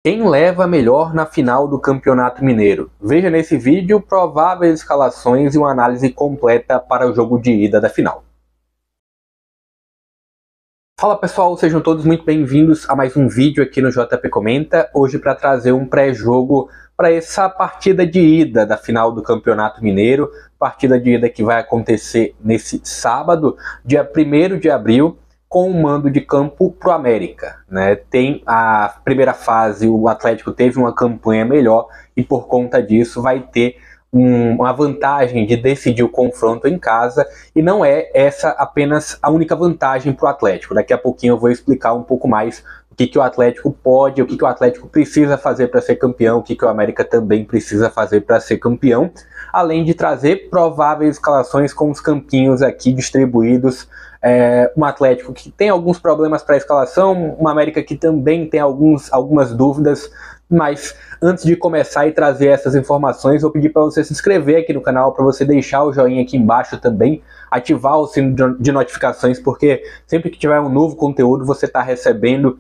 Quem leva melhor na final do Campeonato Mineiro? Veja nesse vídeo prováveis escalações e uma análise completa para o jogo de ida da final. Fala pessoal, sejam todos muito bem-vindos a mais um vídeo aqui no JP Comenta, hoje para trazer um pré-jogo para essa partida de ida da final do Campeonato Mineiro, partida de ida que vai acontecer nesse sábado, dia 1º de abril, com o mando de campo para o América, né? Tem a primeira fase, o Atlético teve uma campanha melhor e por conta disso vai ter uma vantagem de decidir o confronto em casa, e não é essa apenas a única vantagem para o Atlético. Daqui a pouquinho eu vou explicar um pouco mais o que o Atlético pode, o que o Atlético precisa fazer para ser campeão, o que o América também precisa fazer para ser campeão, além de trazer prováveis escalações com os campinhos aqui distribuídos. Um Atlético que tem alguns problemas para a escalação, uma América que também tem algumas dúvidas, mas antes de começar e trazer essas informações, vou pedir para você se inscrever aqui no canal, para você deixar o joinha aqui embaixo também, ativar o sino de notificações, porque sempre que tiver um novo conteúdo você está recebendo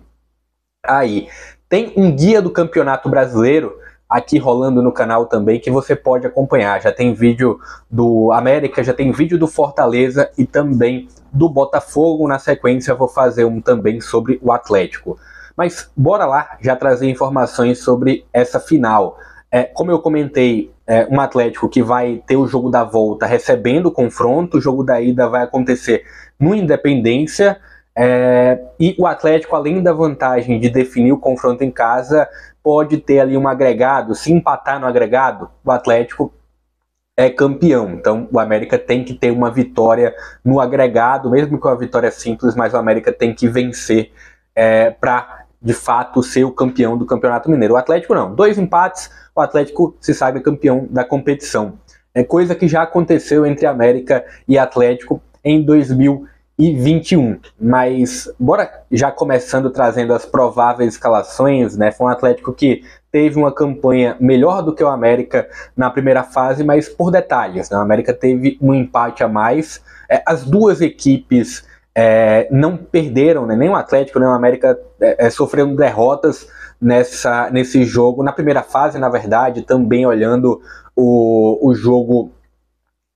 aí. Tem um guia do Campeonato Brasileiro aqui rolando no canal também, que você pode acompanhar. Já tem vídeo do América, já tem vídeo do Fortaleza e também do Botafogo. Na sequência eu vou fazer um também sobre o Atlético. Mas bora lá já trazer informações sobre essa final. Como eu comentei, um Atlético que vai ter o jogo da volta recebendo o confronto, o jogo da ida vai acontecer no Independência, e o Atlético, além da vantagem de definir o confronto em casa, pode ter ali um agregado. Se empatar no agregado, o Atlético é campeão. Então o América tem que ter uma vitória no agregado, mesmo que uma vitória simples, mas o América tem que vencer para de fato ser o campeão do Campeonato Mineiro. O Atlético não, 2 empates, o Atlético se sabe campeão da competição. É coisa que já aconteceu entre América e Atlético em 2021. Mas bora já começando trazendo as prováveis escalações, né? Foi um Atlético que teve uma campanha melhor do que o América na primeira fase, mas por detalhes, né? O América teve um empate a mais. As duas equipes não perderam, né? Nem o Atlético nem o América sofreram derrotas nesse jogo. Na primeira fase, na verdade, também olhando o jogo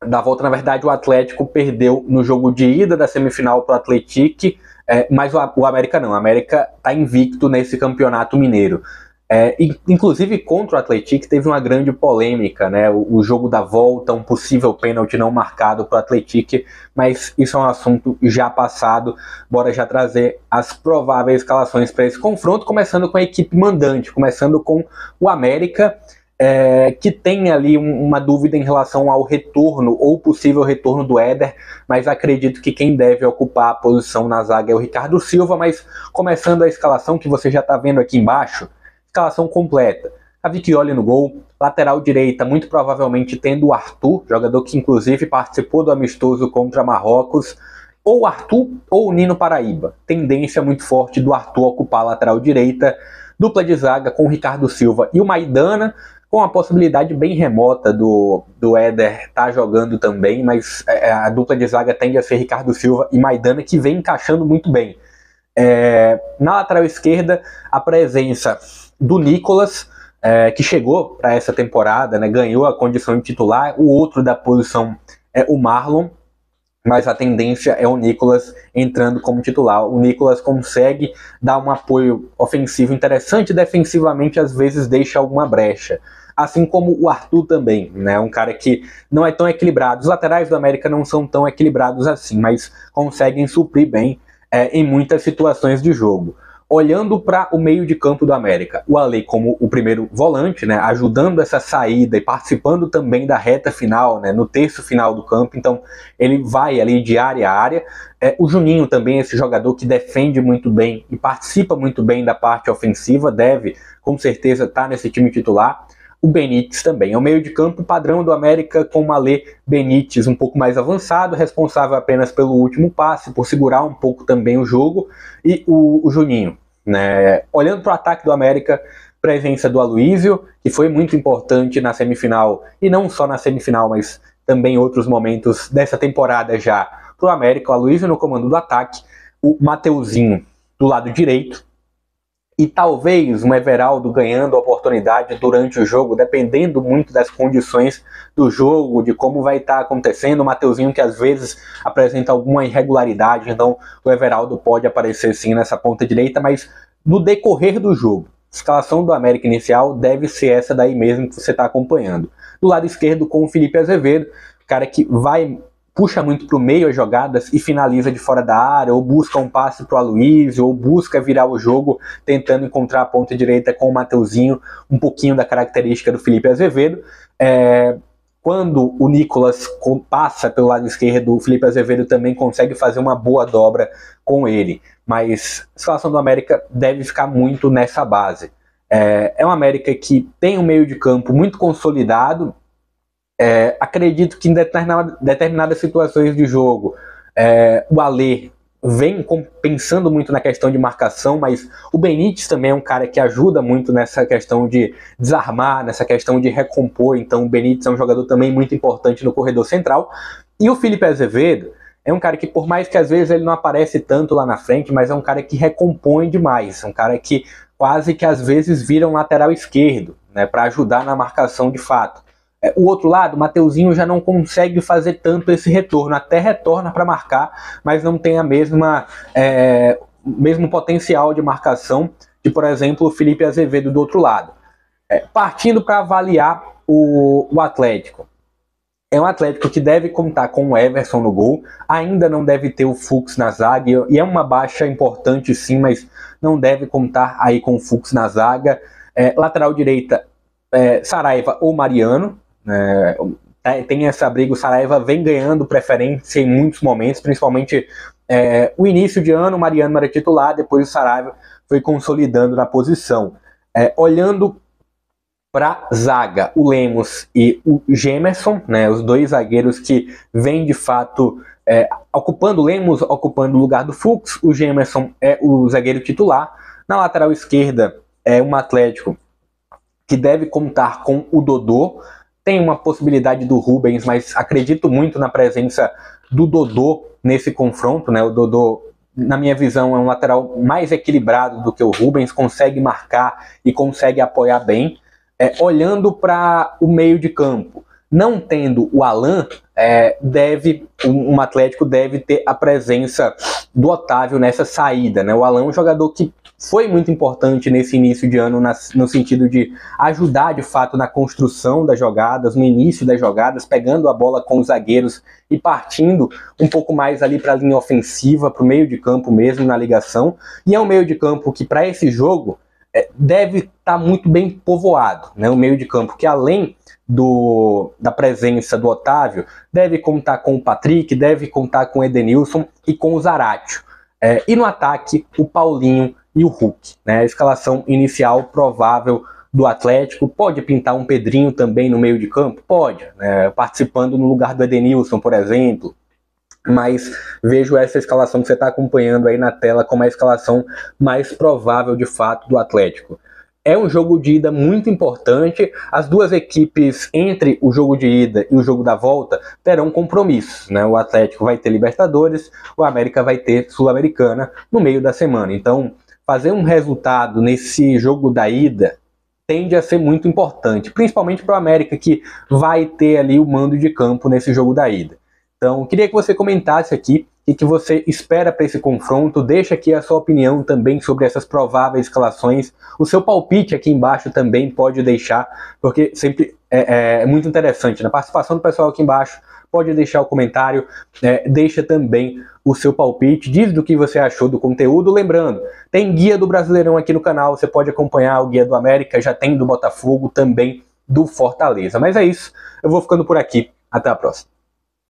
da volta, na verdade o Atlético perdeu no jogo de ida da semifinal para o Atlético, mas o América não. O América está invicto nesse Campeonato Mineiro. Inclusive contra o Atlético teve uma grande polêmica, né? O jogo da volta, um possível pênalti não marcado para o Atlético, mas isso é um assunto já passado. Bora já trazer as prováveis escalações para esse confronto, começando com a equipe mandante, começando com o América, que tem ali uma dúvida em relação ao retorno ou possível retorno do Éder, mas acredito que quem deve ocupar a posição na zaga é o Ricardo Silva. Mas começando a escalação que você já está vendo aqui embaixo, escalação completa: Cavicchioli no gol, lateral direita muito provavelmente tendo o Arthur, jogador que inclusive participou do amistoso contra Marrocos, ou o Arthur ou o Nino Paraíba. Tendência muito forte do Arthur ocupar a lateral direita. Dupla de zaga com o Ricardo Silva e o Maidana, com a possibilidade bem remota do Éder estar jogando também, mas a dupla de zaga tende a ser Ricardo Silva e Maidana, que vem encaixando muito bem. Na lateral esquerda, a presença do Nicolas, que chegou para essa temporada, né, ganhou a condição de titular. O outro da posição é o Marlon, mas a tendência é o Nicolas entrando como titular. O Nicolas consegue dar um apoio ofensivo interessante, defensivamente às vezes deixa alguma brecha. Assim como o Arthur também, né? Um cara que não é tão equilibrado. Os laterais do América não são tão equilibrados assim, mas conseguem suprir bem em muitas situações de jogo. Olhando para o meio de campo do América, o Alê como o primeiro volante, né, ajudando essa saída e participando também da reta final, né, no terço final do campo, então ele vai ali de área a área. O Juninho também, esse jogador que defende muito bem e participa muito bem da parte ofensiva, deve com certeza estar nesse time titular. O Benítez também. É o meio de campo padrão do América, com o Alê, Benítez um pouco mais avançado, responsável apenas pelo último passe, por segurar um pouco também o jogo, e o Juninho, né? Olhando para o ataque do América, presença do Aloísio, que foi muito importante na semifinal, e não só na semifinal, mas também em outros momentos dessa temporada já para o América. O Aloísio no comando do ataque, o Mateuzinho do lado direito, E talvez um Everaldo ganhando a oportunidade durante o jogo, dependendo muito das condições do jogo, de como vai estar acontecendo. O Mateuzinho que às vezes apresenta alguma irregularidade, então o Everaldo pode aparecer sim nessa ponta direita, mas no decorrer do jogo, a escalação do América inicial deve ser essa daí mesmo que você está acompanhando. Do lado esquerdo com o Felipe Azevedo, cara que puxa muito para o meio as jogadas e finaliza de fora da área, ou busca um passe para o Aloysio, ou busca virar o jogo tentando encontrar a ponta direita com o Mateuzinho, um pouquinho da característica do Felipe Azevedo. Quando o Nicolas passa pelo lado esquerdo, o Felipe Azevedo também consegue fazer uma boa dobra com ele, mas a escalação do América deve ficar muito nessa base. É um América que tem um meio de campo muito consolidado. Acredito que em determinadas situações de jogo o Alê vem pensando muito na questão de marcação, mas o Benítez também é um cara que ajuda muito nessa questão de desarmar, nessa questão de recompor. Então o Benítez é um jogador também muito importante no corredor central. E o Felipe Azevedo é um cara que, por mais que às vezes ele não aparece tanto lá na frente, mas é um cara que recompõe demais, é um cara que quase que às vezes vira um lateral esquerdo, né, para ajudar na marcação de fato. O outro lado, o Mateuzinho já não consegue fazer tanto esse retorno, até retorna para marcar, mas não tem a mesmo potencial de marcação de, por exemplo, o Felipe Azevedo do outro lado. Partindo para avaliar o Atlético. É um Atlético que deve contar com o Everson no gol, ainda não deve ter o Fux na zaga, e é uma baixa importante sim, mas não deve contar aí com o Fux na zaga. Lateral direita, Saraiva ou Mariano. Tem essa briga, o Saraiva vem ganhando preferência em muitos momentos, principalmente o início de ano, o Mariano era titular, depois o Saraiva foi consolidando na posição. Olhando para zaga, o Lemos e o Gemerson, né, os dois zagueiros que vêm de fato ocupando, o Lemos ocupando o lugar do Fux, o Gemerson é o zagueiro titular. Na lateral esquerda é um Atlético que deve contar com o Dodô. Tem uma possibilidade do Rubens, mas acredito muito na presença do Dodô nesse confronto, né? O Dodô, na minha visão, é um lateral mais equilibrado do que o Rubens, consegue marcar e consegue apoiar bem. Olhando para o meio de campo, não tendo o Alan, um Atlético deve ter a presença do Otávio nessa saída, né? O Alan é um jogador que foi muito importante nesse início de ano, no sentido de ajudar de fato na construção das jogadas, no início das jogadas, pegando a bola com os zagueiros e partindo um pouco mais ali para a linha ofensiva, para o meio de campo mesmo, na ligação. E é um meio de campo que, para esse jogo, deve estar muito bem povoado, né? O meio de campo que, além da presença do Otávio, deve contar com o Patrick, deve contar com o Edenilson e com o Zaratio. E no ataque, o Paulinho e o Hulk, né? A escalação inicial provável do Atlético. Pode pintar um Pedrinho também no meio de campo? Pode, né? Participando no lugar do Edenilson, por exemplo. Mas vejo essa escalação que você está acompanhando aí na tela como a escalação mais provável de fato do Atlético. É um jogo de ida muito importante. As duas equipes, entre o jogo de ida e o jogo da volta, terão compromissos, né? O Atlético vai ter Libertadores, o América vai ter Sul-Americana no meio da semana. Então, fazer um resultado nesse jogo da ida tende a ser muito importante, principalmente para o América, que vai ter ali o mando de campo nesse jogo da ida. Então, queria que você comentasse aqui o que você espera para esse confronto. Deixa aqui a sua opinião também sobre essas prováveis escalações. O seu palpite aqui embaixo também pode deixar, porque sempre é muito interessante. Na participação do pessoal aqui embaixo, pode deixar o comentário, deixa também o seu palpite, diz do que você achou do conteúdo. Lembrando, tem guia do Brasileirão aqui no canal, você pode acompanhar o guia do América, já tem do Botafogo, também do Fortaleza. Mas é isso, eu vou ficando por aqui. Até a próxima.